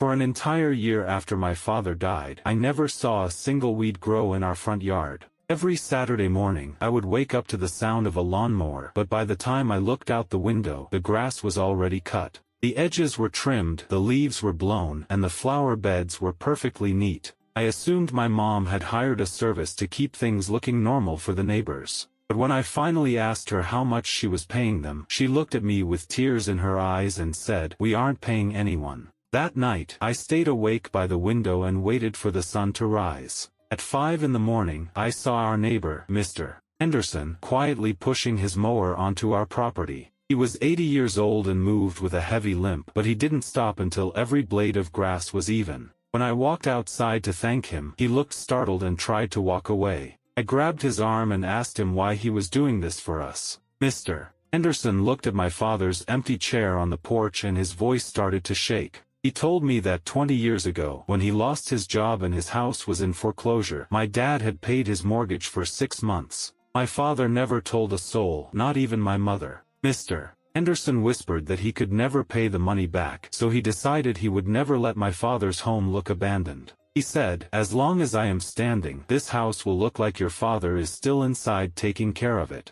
For an entire year after my father died, I never saw a single weed grow in our front yard. Every Saturday morning, I would wake up to the sound of a lawnmower, but by the time I looked out the window, the grass was already cut. The edges were trimmed, the leaves were blown, and the flower beds were perfectly neat. I assumed my mom had hired a service to keep things looking normal for the neighbors. But when I finally asked her how much she was paying them, she looked at me with tears in her eyes and said, "We aren't paying anyone." That night, I stayed awake by the window and waited for the sun to rise. At 5 in the morning, I saw our neighbor, Mr. Henderson, quietly pushing his mower onto our property. He was 80 years old and moved with a heavy limp, but he didn't stop until every blade of grass was even. When I walked outside to thank him, he looked startled and tried to walk away. I grabbed his arm and asked him why he was doing this for us. Mr. Henderson looked at my father's empty chair on the porch and his voice started to shake. He told me that 20 years ago, when he lost his job and his house was in foreclosure, my dad had paid his mortgage for 6 months. My father never told a soul, not even my mother. Mr. Henderson whispered that he could never pay the money back, so he decided he would never let my father's home look abandoned. He said, "As long as I am standing, this house will look like your father is still inside taking care of it."